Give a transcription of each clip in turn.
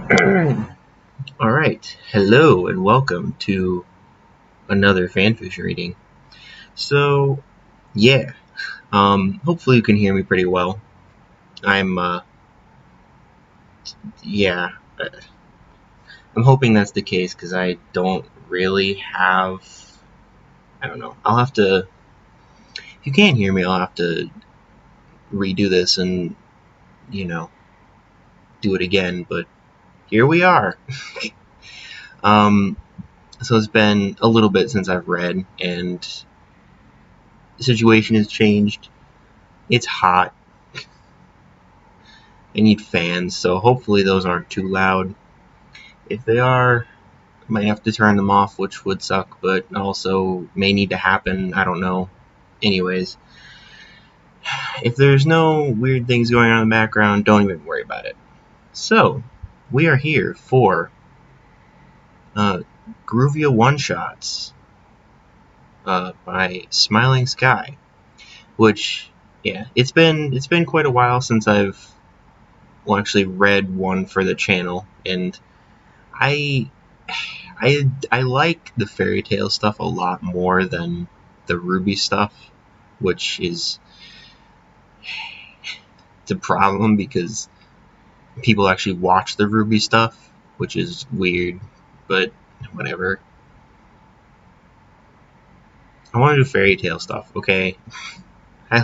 Alright, hello and welcome to another fanfiction reading. So, yeah, hopefully you can hear me pretty well. I'm, yeah, uh, I'm hoping that's the case because I don't really have, I don't know, I'll have to, if you can't hear me, I'll have to redo this and, you know, do it again, but here we are. um, so it's been a little bit since I've read, and the situation has changed. It's hot. I need fans, so hopefully those aren't too loud. If they are, I might have to turn them off, which would suck, but also may need to happen. I don't know. Anyways, if there's no weird things going on in the background, don't even worry about it. So, we are here for Gruvia one-shots by smilingsky, which, yeah, it's been quite a while since I've actually read one for the channel, and I I like the fairy tale stuff a lot more than the Ruby stuff, which is the problem because people actually watch the Ruby stuff, which is weird, but whatever. I want to do fairy tale stuff, okay? I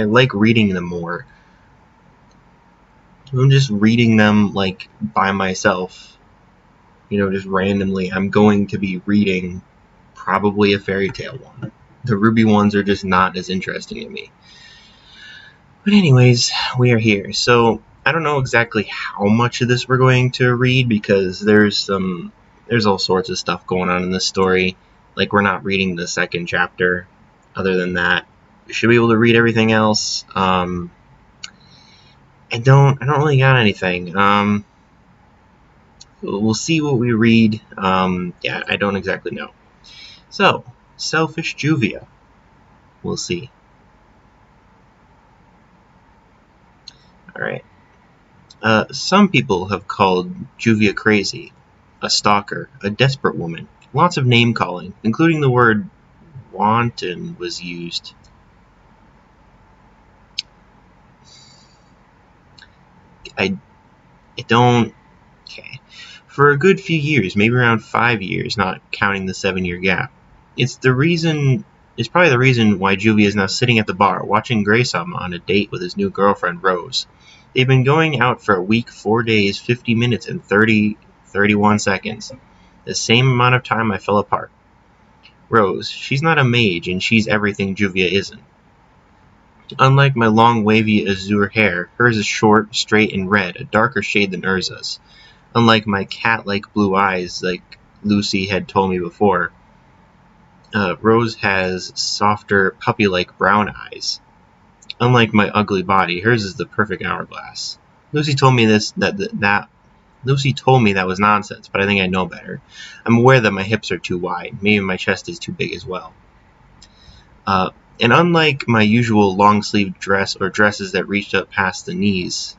like reading them more. I'm just reading them like by myself, just randomly. I'm going to be reading probably a fairy tale one. The Ruby ones are just not as interesting to me. But anyways, we are here. So I don't know exactly how much of this we're going to read because there's all sorts of stuff going on in this story. Like, we're not reading the second chapter. Other than that, we should be able to read everything else. I don't really got anything. We'll see what we read. Yeah, I don't exactly know. So, selfish Juvia. We'll see. All right. Some people have called Juvia crazy, a stalker, a desperate woman. Lots of name-calling, including the word wanton was used. I don't... Okay. For a good few years, maybe around 5 years, not counting the 7-year gap. It's probably the reason why Juvia is now sitting at the bar, watching Graysum on a date with his new girlfriend, Rose. They've been going out for a week, 4 days, 50 minutes, and 31 seconds. The same amount of time I fell apart. Rose, she's not a mage, and she's everything Juvia isn't. Unlike my long, wavy azure hair, hers is short, straight, and red, a darker shade than Urza's. Unlike my cat-like blue eyes, like Lucy had told me before, Rose has softer, puppy-like brown eyes. Unlike my ugly body, hers is the perfect hourglass. Lucy told me Lucy told me that was nonsense, but I think I know better. I'm aware that my hips are too wide. Maybe my chest is too big as well. And unlike my usual long-sleeved dress or dresses that reached up past the knees,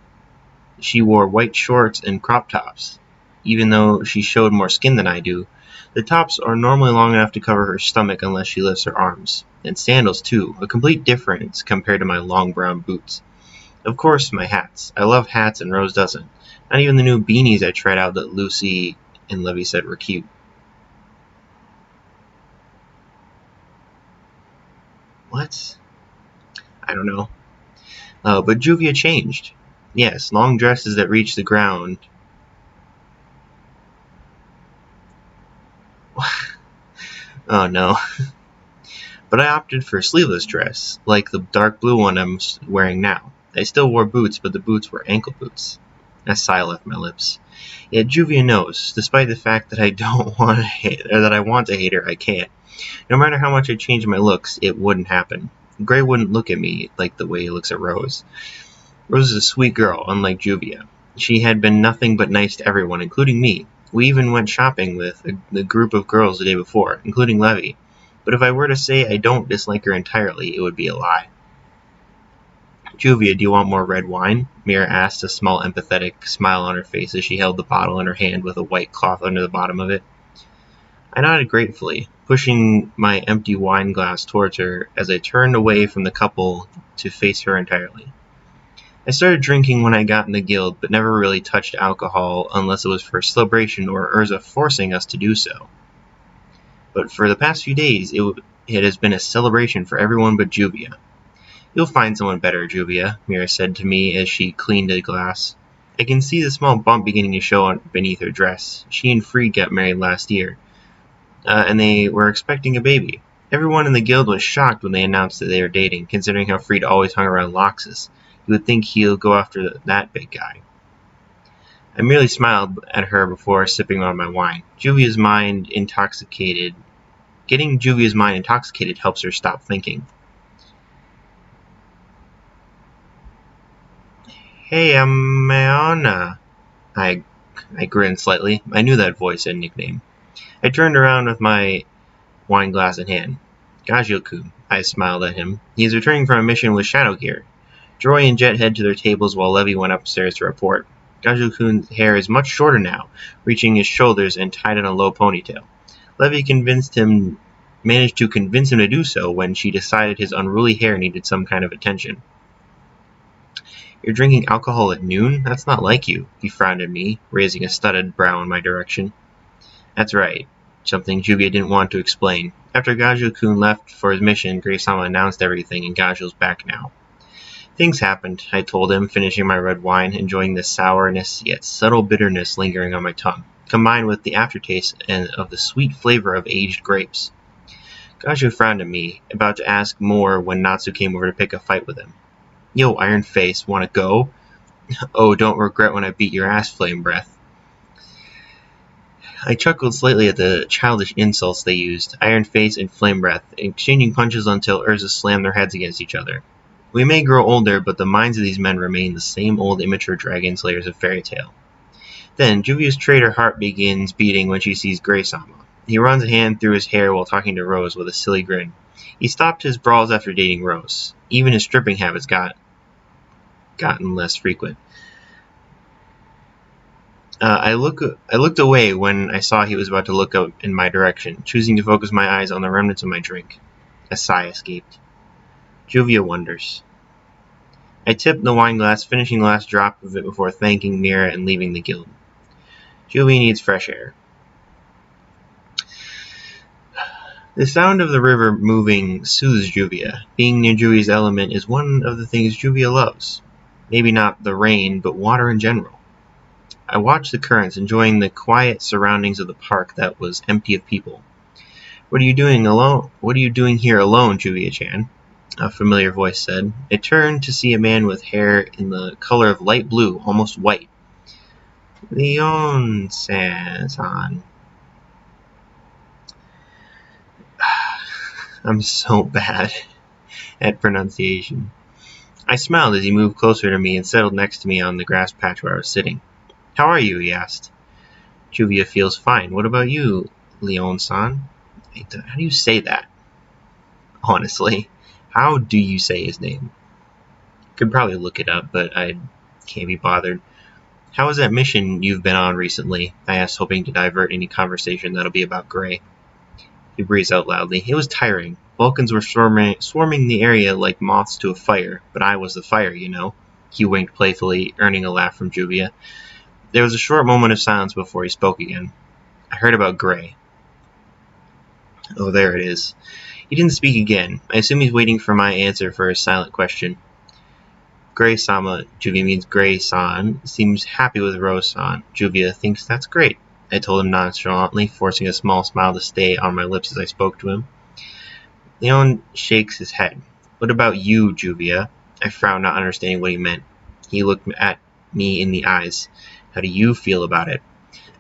she wore white shorts and crop tops. Even though she showed more skin than I do, the tops are normally long enough to cover her stomach unless she lifts her arms. And sandals, too, a complete difference compared to my long brown boots. Of course, my hats. I love hats, and Rose doesn't. Not even the new beanies I tried out that Lucy and Levy said were cute. What? I don't know. But Juvia changed. Yes, long dresses that reach the ground. Oh no. But I opted for a sleeveless dress, like the dark blue one I'm wearing now. I still wore boots, but the boots were ankle boots. A sigh left my lips. Yet Juvia knows, despite the fact that I don't want to hate, or that I want to hate her, I can't. No matter how much I change my looks, it wouldn't happen. Gray wouldn't look at me like the way he looks at Rose. Rose is a sweet girl, unlike Juvia. She had been nothing but nice to everyone, including me. We even went shopping with the group of girls the day before, including Levy. But if I were to say I don't dislike her entirely, it would be a lie. Juvia, do you want more red wine? Mira asked, a small empathetic smile on her face as she held the bottle in her hand with a white cloth under the bottom of it. I nodded gratefully, pushing my empty wine glass towards her as I turned away from the couple to face her entirely. I started drinking when I got in the guild, but never really touched alcohol unless it was for a celebration or Urza forcing us to do so. But for the past few days, it has been a celebration for everyone but Juvia. You'll find someone better, Juvia, Mira said to me as she cleaned a glass. I can see the small bump beginning to show beneath her dress. She and Freed got married last year, and they were expecting a baby. Everyone in the guild was shocked when they announced that they were dating, considering how Freed always hung around Loxus. You would think he'll go after that big guy. I merely smiled at her before sipping on my wine. Getting Juvia's mind intoxicated helps her stop thinking. Hey, I'm Mayana. I grinned slightly. I knew that voice and nickname. I turned around with my wine glass in hand. Gajil-kun, I smiled at him. He is returning from a mission with Shadow Gear. Joy and Jet head to their tables while Levy went upstairs to report. Gajil-kun's hair is much shorter now, reaching his shoulders and tied in a low ponytail. Levy managed to convince him to do so when she decided his unruly hair needed some kind of attention. You're drinking alcohol at noon? That's not like you, he frowned at me, raising a studded brow in my direction. That's right, something Juvia didn't want to explain. After Gajil-kun left for his mission, Gray-sama announced everything, and Gajil's back now. Things happened, I told him, finishing my red wine, enjoying the sourness yet subtle bitterness lingering on my tongue, combined with the aftertaste of the sweet flavor of aged grapes. Gajil frowned at me, about to ask more when Natsu came over to pick a fight with him. Yo, Iron Face, wanna go? Oh, don't regret when I beat your ass, Flame Breath. I chuckled slightly at the childish insults they used, Iron Face and Flame Breath, exchanging punches until Urza slammed their heads against each other. We may grow older, but the minds of these men remain the same old immature dragon slayers of fairy tale. Then, Juvia's traitor heart begins beating when she sees Gray-sama. He runs a hand through his hair while talking to Rose with a silly grin. He stopped his brawls after dating Rose. Even his stripping habits gotten less frequent. I looked away when I saw he was about to look up in my direction, choosing to focus my eyes on the remnants of my drink. A sigh escaped. Juvia wonders. I tipped the wine glass, finishing the last drop of it before thanking Mira and leaving the guild. Juvia needs fresh air. The sound of the river moving soothes Juvia. Being near Juvia's element is one of the things Juvia loves. Maybe not the rain, but water in general. I watched the currents, enjoying the quiet surroundings of the park that was empty of people. What are you doing alone? What are you doing here alone, Juvia-chan? A familiar voice said. I turned to see a man with hair in the color of light blue, almost white. Leon-san. I'm so bad at pronunciation. I smiled as he moved closer to me and settled next to me on the grass patch where I was sitting. How are you? He asked. Juvia feels fine. What about you, Leon-san? How do you say that? Honestly, how do you say his name? Could probably look it up, but I can't be bothered. How was that mission you've been on recently? I asked, hoping to divert any conversation that'll be about Gray. He breathed out loudly. It was tiring. Vulcans were swarming the area like moths to a fire, but I was the fire, you know. He winked playfully, earning a laugh from Juvia. There was a short moment of silence before he spoke again. I heard about Gray. Oh, there it is. He didn't speak again. I assume he's waiting for my answer for his silent question. Gray-sama, Juvia means Gray-san, seems happy with Rose-san. Juvia thinks that's great. I told him nonchalantly, forcing a small smile to stay on my lips as I spoke to him. Leon shakes his head. What about you, Juvia? I frowned, not understanding what he meant. He looked at me in the eyes. How do you feel about it?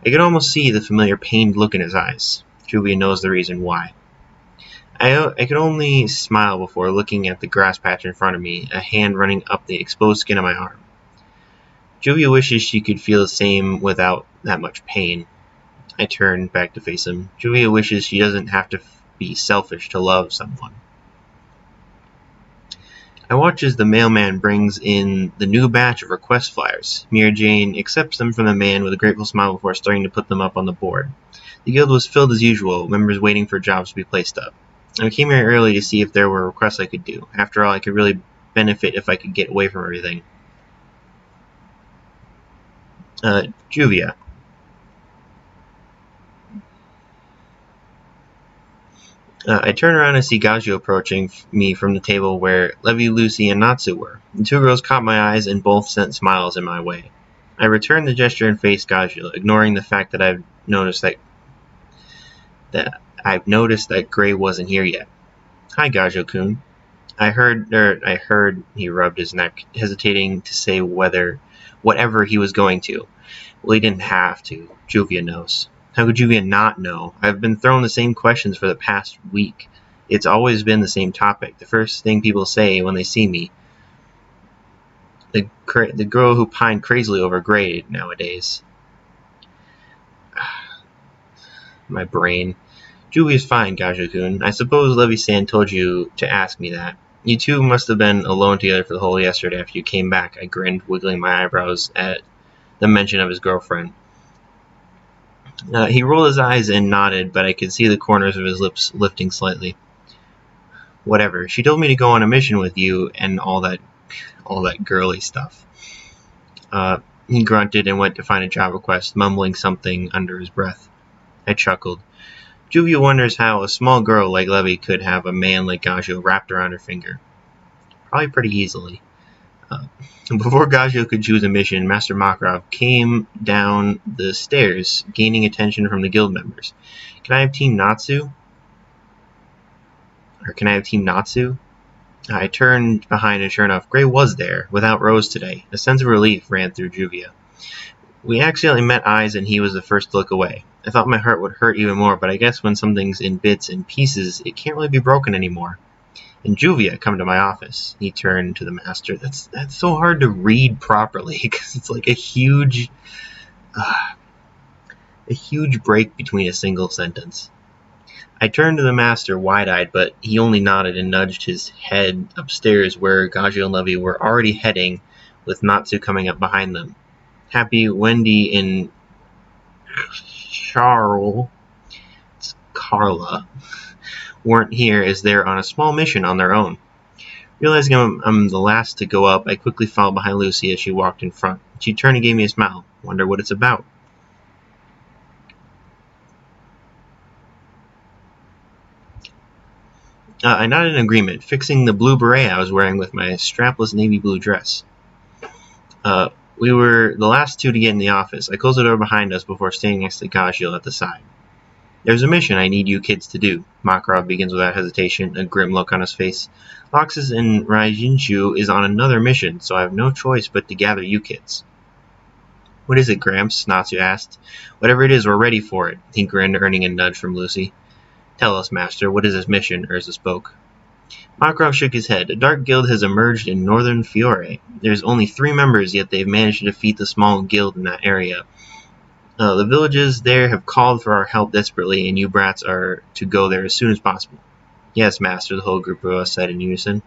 I could almost see the familiar pained look in his eyes. Juvia knows the reason why. I could only smile before looking at the grass patch in front of me, a hand running up the exposed skin of my arm. Juvia wishes she could feel the same without that much pain. I turned back to face him. Juvia wishes she doesn't have to be selfish to love someone. I watch as the mailman brings in the new batch of request flyers. Mira Jane accepts them from the man with a grateful smile before starting to put them up on the board. The guild was filled as usual, members waiting for jobs to be placed up. I came here early to see if there were requests I could do. After all, I could really benefit if I could get away from everything. Gruvia. I turn around and see Gaju approaching me from the table where Levi, Lucy, and Natsu were. The two girls caught my eyes and both sent smiles in my way. I returned the gesture and faced Gaju, ignoring the fact that I've noticed that Gray wasn't here yet. Hi, Gaju-kun. I heard, he rubbed his neck, hesitating to say whatever he was going to. Well, he didn't have to. Gruvia knows. How could Gruvia not know? I've been thrown the same questions for the past week. It's always been the same topic. The first thing people say when they see me. The girl who pined crazily over Gray nowadays. My brain. Juvia's fine, Gaju-kun. I suppose Levi-san told you to ask me that. You two must have been alone together for the whole yesterday after you came back. I grinned, wiggling my eyebrows at the mention of his girlfriend. He rolled his eyes and nodded, but I could see the corners of his lips lifting slightly. Whatever. She told me to go on a mission with you and all that girly stuff. He grunted and went to find a job request, mumbling something under his breath. I chuckled. Gruvia wonders how a small girl like Levi could have a man like Gaju wrapped around her finger. Probably pretty easily. Before Gaju could choose a mission, Master Makarov came down the stairs, gaining attention from the guild members. Can I have Team Natsu? I turned behind and sure enough, Gray was there, without Rose today. A sense of relief ran through Gruvia. We accidentally met eyes and he was the first to look away. I thought my heart would hurt even more, but I guess when something's in bits and pieces, it can't really be broken anymore. And Gruvia, come to my office. He turned to the master. That's so hard to read properly because it's like a huge break between a single sentence. I turned to the master wide-eyed, but he only nodded and nudged his head upstairs where Gaju and Levi were already heading, with Natsu coming up behind them. Happy, Wendy, and Carla weren't here as they're on a small mission on their own. Realizing I'm the last to go up, I quickly followed behind Lucy as she walked in front. She turned and gave me a smile. Wonder what it's about. I nodded in agreement, fixing the blue beret I was wearing with my strapless navy blue dress. We were the last two to get in the office. I closed the door behind us before standing next to Gaju at the side. There's a mission I need you kids to do. Makarov begins without hesitation, a grim look on his face. Loxus and Raijinshu is on another mission, so I have no choice but to gather you kids. What is it, Gramps? Natsu asked. Whatever it is, we're ready for it. He grinned, earning a nudge from Lucy. Tell us, Master, what is this mission? Urza spoke. Makarov shook his head. A dark guild has emerged in northern Fiore. There's only 3 members, yet they've managed to defeat the small guild in that area. The villages there have called for our help desperately, and you brats are to go there as soon as possible. Yes, Master, the whole group of us said in unison.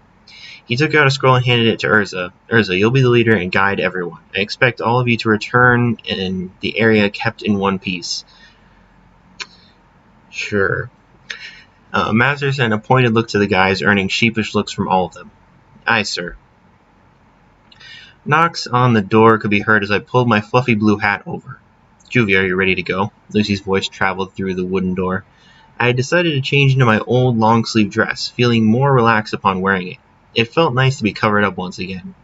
He took out a scroll and handed it to Urza. Urza, you'll be the leader and guide everyone. I expect all of you to return and the area kept in one piece. Sure. Master sent a pointed look to the guys, earning sheepish looks from all of them. Aye, sir. Knocks on the door could be heard as I pulled my fluffy blue hat over. Gruvia, are you ready to go? Lucy's voice traveled through the wooden door. I had decided to change into my old long-sleeve dress, feeling more relaxed upon wearing it. It felt nice to be covered up once again.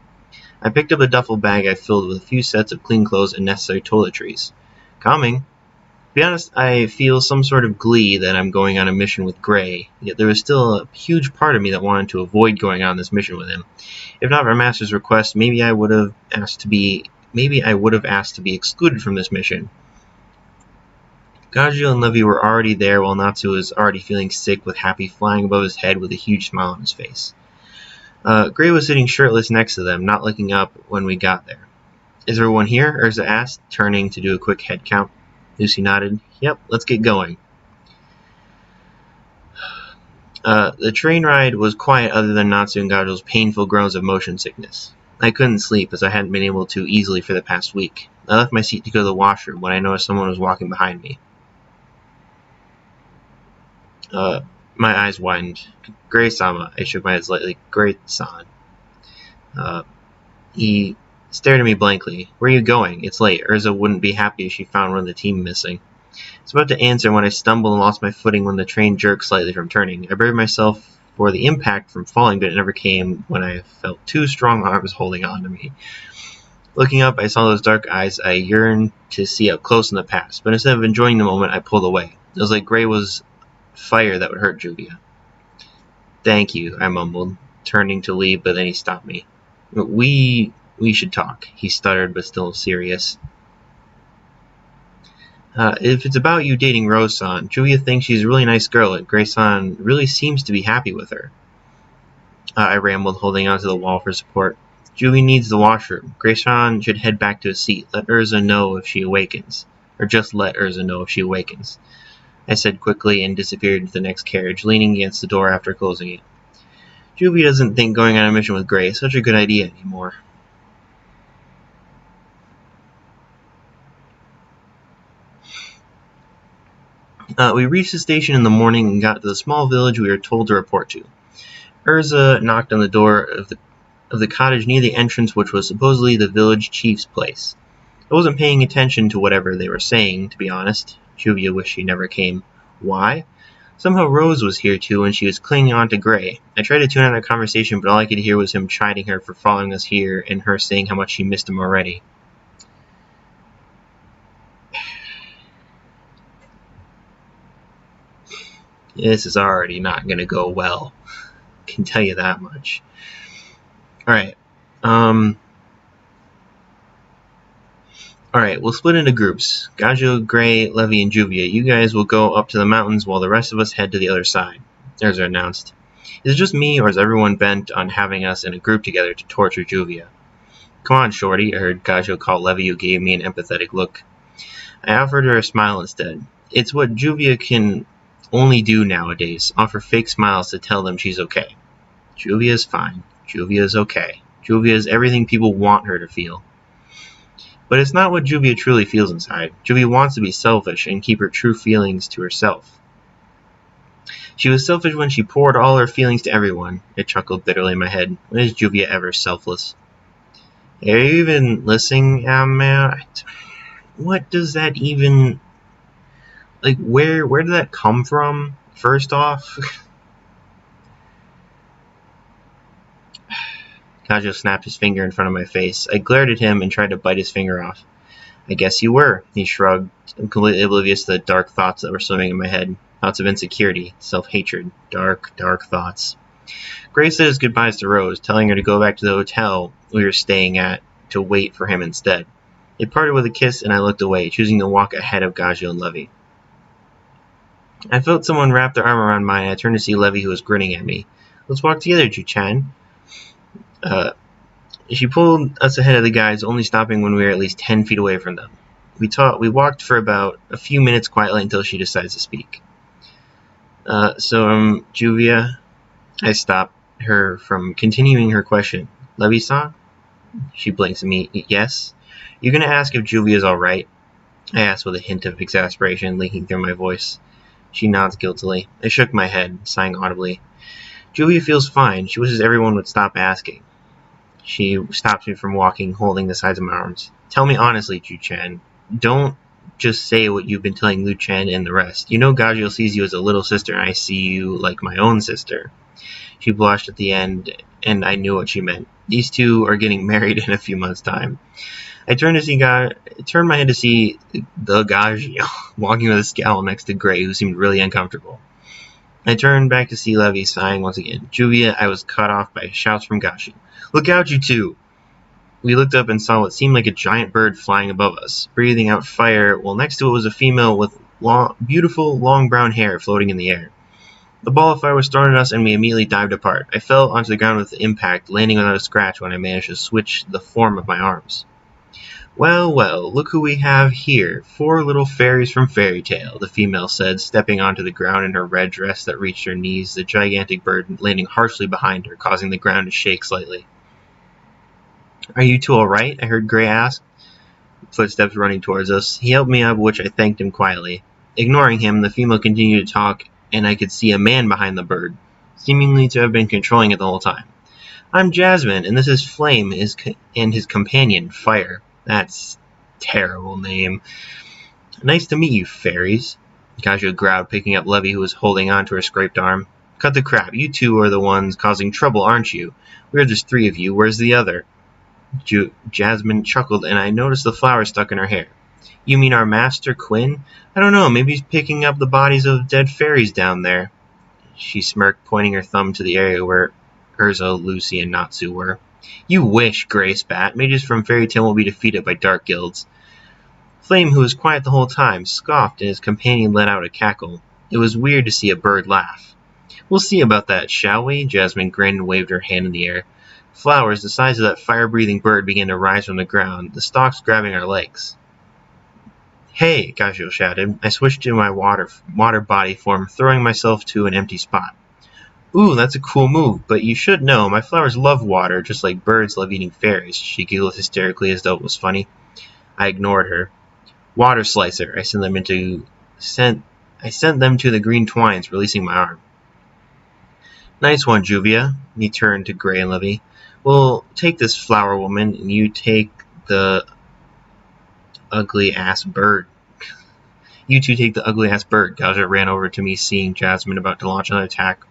I picked up a duffel bag I filled with a few sets of clean clothes and necessary toiletries. Coming. To be honest, I feel some sort of glee that I'm going on a mission with Gray, yet there was still a huge part of me that wanted to avoid going on this mission with him. If not for Master's request, maybe I would have asked to be excluded from this mission. Gaju and Levi were already there while Natsu was already feeling sick with Happy flying above his head with a huge smile on his face. Gray was sitting shirtless next to them, not looking up when we got there. Is everyone here? Urza asked, turning to do a quick head count. Lucy nodded. Yep, let's get going. The train ride was quiet other than Natsu and Gajo's painful groans of motion sickness. I couldn't sleep as I hadn't been able to easily for the past week. I left my seat to go to the washroom when I noticed someone was walking behind me. My eyes widened. Gray-sama. I shook my head slightly. Great-san. He stared at me blankly. Where are you going? It's late. Urza wouldn't be happy if she found one of the team missing. I was about to answer when I stumbled and lost my footing when the train jerked slightly from turning. I braced myself for the impact from falling, but it never came when I felt two strong arms holding on to me. Looking up, I saw those dark eyes I yearned to see up close in the past, but instead of enjoying the moment, I pulled away. It was like Gray was fire that would hurt Juvia. Thank you, I mumbled, turning to leave, but then he stopped me. We should talk, he stuttered, but still serious. If it's about you dating Rose-san, Juvia thinks she's a really nice girl, and Gray-san really seems to be happy with her. I rambled, holding onto the wall for support. Juvia needs the washroom. Gray-san should head back to his seat. Let Urza know if she awakens. Or just let Urza know if she awakens. I said quickly and disappeared into the next carriage, leaning against the door after closing it. Juvia doesn't think going on a mission with Gray is such a good idea anymore. We reached the station in the morning and got to the small village we were told to report to. Urza knocked on the door of the cottage near the entrance, which was supposedly the village chief's place. I wasn't paying attention to whatever they were saying, to be honest. Juvia wished she never came. Why? Somehow Rose was here too, and she was clinging on to Gray. I tried to tune out our conversation, but all I could hear was him chiding her for following us here, and her saying how much she missed him already. This is already not going to go well. I can tell you that much. Alright. Alright, we'll split into groups. Gajo, Gray, Levy, and Juvia. You guys will go up to the mountains while the rest of us head to the other side. Urza announced. Is it just me, or is everyone bent on having us in a group together to torture Juvia? Come on, Shorty, I heard Gajo call Levy, who gave me an empathetic look. I offered her a smile instead. It's what Juvia can only do nowadays, offer fake smiles to tell them she's okay. Juvia's fine. Juvia's okay. Juvia's everything people want her to feel. But it's not what Juvia truly feels inside. Juvia wants to be selfish and keep her true feelings to herself. She was selfish when she poured all her feelings to everyone. I chuckled bitterly in my head. When is Juvia ever selfless? Are you even listening, Matt? What does that even... Like, where did that come from, first off? Gajo snapped his finger in front of my face. I glared at him and tried to bite his finger off. I guess you were, he shrugged, completely oblivious to the dark thoughts that were swimming in my head. Thoughts of insecurity, self-hatred, dark, dark thoughts. Gray said his goodbyes to Rose, telling her to go back to the hotel we were staying at to wait for him instead. They parted with a kiss and I looked away, choosing to walk ahead of Gajo and Levy. I felt someone wrap their arm around mine, and I turned to see Levy, who was grinning at me. Let's walk together, Ju-chan. She pulled us ahead of the guys, only stopping when we were at least 10 feet away from them. We walked for about a few minutes quietly until she decides to speak. Juvia, I stopped her from continuing her question. Levy-san? She blinks at me. Yes? You're going to ask if Juvia's alright? I asked with a hint of exasperation leaking through my voice. She nods guiltily. I shook my head, sighing audibly. Juvia feels fine. She wishes everyone would stop asking. She stops me from walking, holding the sides of my arms. Tell me honestly, Ju-chan. Don't just say what you've been telling Lu-chan and the rest. You know Gajo sees you as a little sister, and I see you like my own sister. She blushed at the end, and I knew what she meant. These two are getting married in a few months' time. I turned my head to see the Gajo walking with a scowl next to Gray, who seemed really uncomfortable. I turned back to see Levy, sighing once again. Juvia, I was cut off by shouts from Gajo. Look out, you two! We looked up and saw what seemed like a giant bird flying above us, breathing out fire, while next to it was a female with beautiful, long brown hair floating in the air. The ball of fire was thrown at us, and we immediately dived apart. I fell onto the ground with impact, landing without a scratch when I managed to switch the form of my arms. Well, well, look who we have here. 4 little fairies from Fairy Tale, the female said, stepping onto the ground in her red dress that reached her knees, the gigantic bird landing harshly behind her, causing the ground to shake slightly. Are you two all right? I heard Gray ask. Footsteps running towards us. He helped me up, which I thanked him quietly. Ignoring him, the female continued to talk, and I could see a man behind the bird, seemingly to have been controlling it the whole time. I'm Jasmine, and this is Flame and his companion, Fire. That's terrible name. Nice to meet you, fairies. Kaja growled, picking up Levy, who was holding on to her scraped arm. Cut the crap. You two are the ones causing trouble, aren't you? We're just 3 of you. Where's the other? Jasmine chuckled, and I noticed the flower stuck in her hair. You mean our master, Quinn? I don't know. Maybe he's picking up the bodies of dead fairies down there. She smirked, pointing her thumb to the area where Urza, Lucy, and Natsu were. You wish, Gray spat. Mages from Fairy Tale will be defeated by dark guilds. Flame, who was quiet the whole time, scoffed, and his companion let out a cackle. It was weird to see a bird laugh. We'll see about that, shall we? Jasmine grinned and waved her hand in the air. Flowers the size of that fire-breathing bird began to rise from the ground, the stalks grabbing our legs. Hey, Kajo shouted. I switched to my water body form, throwing myself to an empty spot. Ooh, that's a cool move, but you should know, my flowers love water, just like birds love eating fairies, she giggled hysterically as though it was funny. I ignored her. Water slicer, I sent them to the green twines, releasing my arm. Nice one, Gruvia. He turned to Gray and Levy. Well, take this flower woman, and you take the ugly-ass bird. You two take the ugly-ass bird. Kaja ran over to me, seeing Jasmine about to launch another attack.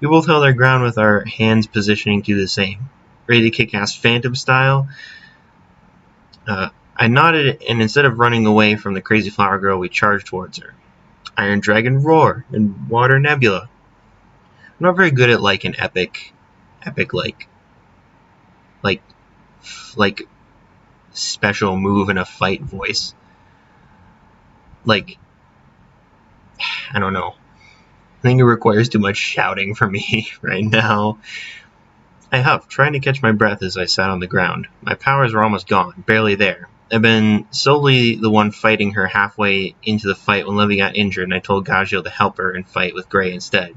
We both held our ground with our hands positioning to do the same. Ready to kick ass Phantom style? I nodded, and instead of running away from the crazy flower girl, we charged towards her. Iron Dragon Roar and Water Nebula. I'm not very good at an epic special move in a fight voice. I don't know. I think it requires too much shouting for me right now. I huffed, trying to catch my breath as I sat on the ground. My powers were almost gone, barely there. I'd been solely the one fighting her halfway into the fight when Levy got injured, and I told Gajil to help her and fight with Gray instead.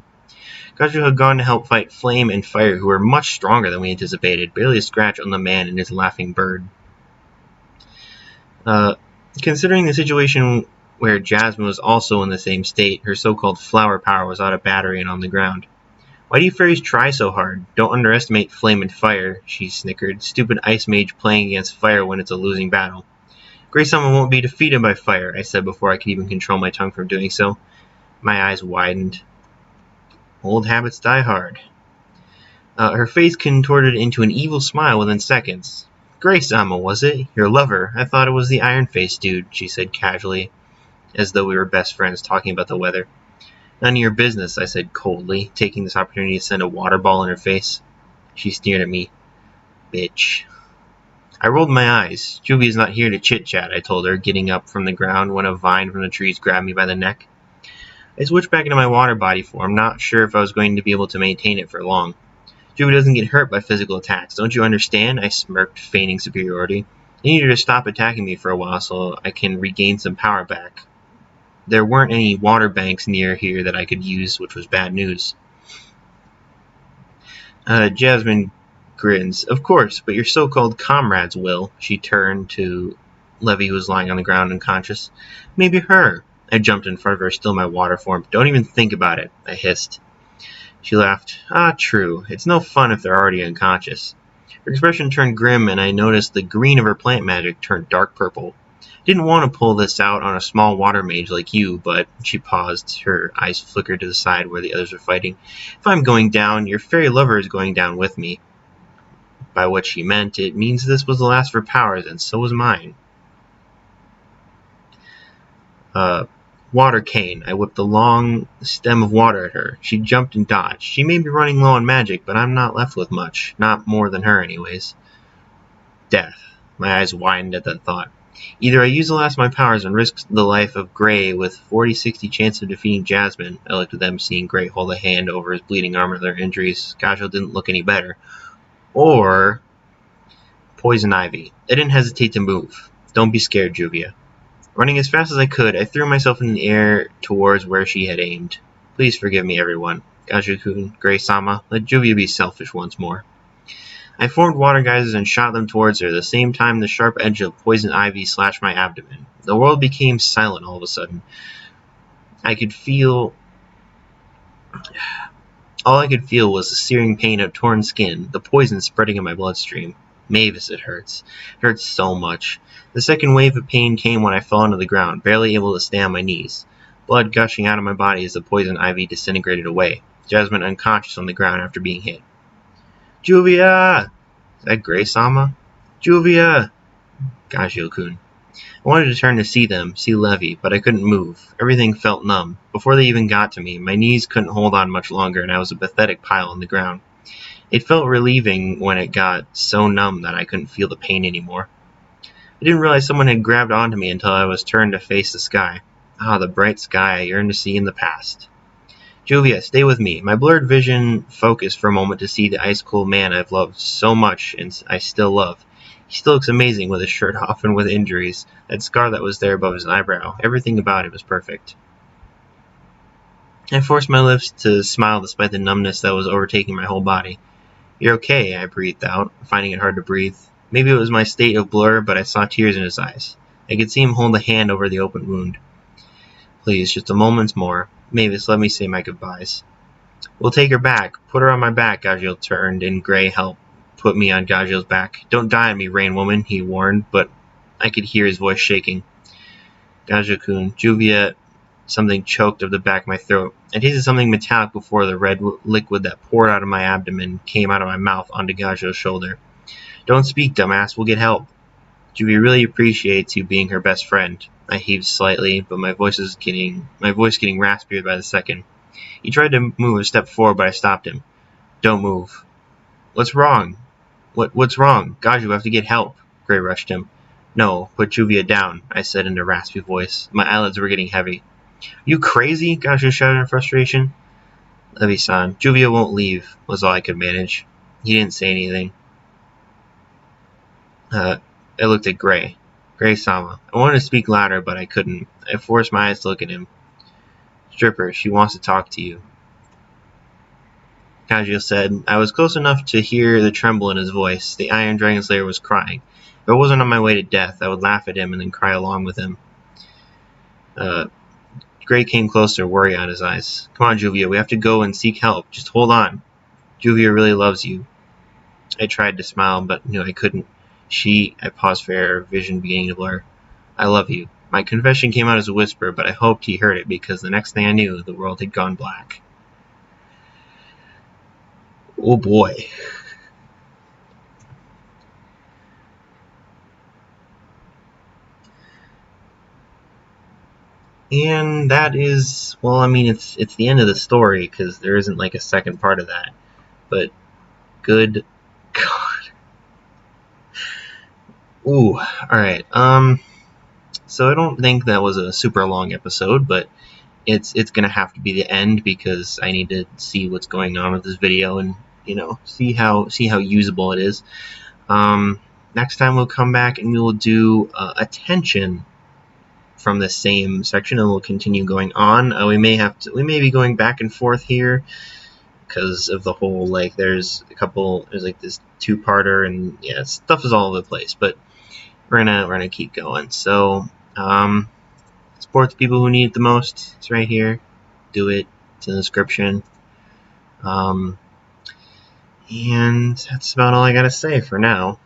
Gajil had gone to help fight Flame and Fire, who were much stronger than we anticipated, barely a scratch on the man and his laughing bird. Considering the situation where Jasmine was also in the same state, her so-called flower power was out of battery and on the ground. Why do you fairies try so hard? Don't underestimate Flame and Fire, she snickered. Stupid ice mage playing against fire when it's a losing battle. Grey Summon won't be defeated by fire, I said before I could even control my tongue from doing so. My eyes widened. Old habits die hard. Her face contorted into an evil smile within seconds. Grey Summon, was it? Your lover? I thought it was the iron-faced dude, she said casually, as though we were best friends talking about the weather. None of your business, I said coldly, taking this opportunity to send a water ball in her face. She sneered at me. Bitch. I rolled my eyes. Juvia's not here to chit-chat, I told her, getting up from the ground when a vine from the trees grabbed me by the neck. I switched back into my water body form, not sure if I was going to be able to maintain it for long. Juvia doesn't get hurt by physical attacks, don't you understand? I smirked, feigning superiority. I need her to stop attacking me for a while so I can regain some power back. There weren't any water banks near here that I could use, which was bad news. Jasmine grins. Of course, but your so-called comrades will. She turned to Levy, who was lying on the ground unconscious. Maybe her. I jumped in front of her, still in my water form. Don't even think about it, I hissed. She laughed. Ah, true. It's no fun if they're already unconscious. Her expression turned grim, and I noticed the green of her plant magic turned dark purple. Didn't want to pull this out on a small water mage like you, but she paused. Her eyes flickered to the side where the others were fighting. If I'm going down, your fairy lover is going down with me. By what she meant, it means this was the last of her powers, and so was mine. Water cane. I whipped the long stem of water at her. She jumped and dodged. She may be running low on magic, but I'm not left with much. Not more than her, anyways. Death. My eyes widened at that thought. Either I use the last of my powers and risk the life of Gray with 40-60 chance of defeating Jasmine. I looked at them, seeing Gray hold a hand over his bleeding arm of their injuries. Gajo didn't look any better. Or poison ivy. I didn't hesitate to move. Don't be scared, Juvia. Running as fast as I could, I threw myself in the air towards where she had aimed. Please forgive me, everyone. Gaiju-kun, Gray-sama, let Juvia be selfish once more. I formed water geysers and shot them towards her, the same time the sharp edge of poison ivy slashed my abdomen. The world became silent all of a sudden. All I could feel was the searing pain of torn skin, the poison spreading in my bloodstream. Mavis, it hurts. It hurts so much. The second wave of pain came when I fell onto the ground, barely able to stay on my knees. Blood gushing out of my body as the poison ivy disintegrated away. Jasmine unconscious on the ground after being hit. Juvia! Is that Gray-sama? Juvia! Gaiju-kun. I wanted to turn to see them, see Levi, but I couldn't move. Everything felt numb. Before they even got to me, my knees couldn't hold on much longer, and I was a pathetic pile on the ground. It felt relieving when it got so numb that I couldn't feel the pain anymore. I didn't realize someone had grabbed onto me until I was turned to face the sky. Ah, the bright sky I yearned to see in the past. Juvia, stay with me. My blurred vision focused for a moment to see the ice-cold man I've loved so much and I still love. He still looks amazing with his shirt off and with injuries. That scar that was there above his eyebrow. Everything about it was perfect. I forced my lips to smile despite the numbness that was overtaking my whole body. You're okay, I breathed out, finding it hard to breathe. Maybe it was my state of blur, but I saw tears in his eyes. I could see him hold a hand over the open wound. Please, just a moment more. Mavis, let me say my goodbyes. We'll take her back. Put her on my back, Gajiel turned, and Gray helped put me on Gajiel's back. Don't die on me, Rain Woman, he warned, but I could hear his voice shaking. Gaiju-kun, Juvia, something choked up the back of my throat. I tasted something metallic before the red liquid that poured out of my abdomen came out of my mouth onto Gajiel's shoulder. Don't speak, dumbass. We'll get help. Juvia really appreciates you being her best friend. I heaved slightly, but my voice getting raspier by the second. He tried to move a step forward, but I stopped him. Don't move. What's wrong? What's wrong? Gaiju, you have to get help. Gray rushed him. No, put Juvia down, I said in a raspy voice. My eyelids were getting heavy. You crazy? Gaiju shouted in frustration. Levi-san, Juvia won't leave, was all I could manage. He didn't say anything. I looked at Gray. Gray-sama. I wanted to speak louder, but I couldn't. I forced my eyes to look at him. Stripper, she wants to talk to you. Gajiel said. I was close enough to hear the tremble in his voice. The Iron Dragon Slayer was crying. If I wasn't on my way to death, I would laugh at him and then cry along with him. Gray came closer, worry on his eyes. Come on, Juvia, we have to go and seek help. Just hold on. Juvia really loves you. I tried to smile, but knew I couldn't. I paused for air, vision beginning to blur. I love you. My confession came out as a whisper, but I hoped he heard it because the next thing I knew, the world had gone black. Oh boy. And that is, well, I mean, it's the end of the story because there isn't like a second part of that. But good God. Ooh, alright. So I don't think that was a super long episode, but it's gonna have to be the end because I need to see what's going on with this video and, see how usable it is. Next time we'll come back and we will do attention from the same section and we'll continue going on. We may be going back and forth here because of the whole, like, there's like this two-parter and yeah, stuff is all over the place, but we're gonna keep going. So support the people who need it the most. It's right here. Do it. It's in the description. And that's about all I gotta say for now.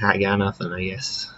I got nothing, I guess.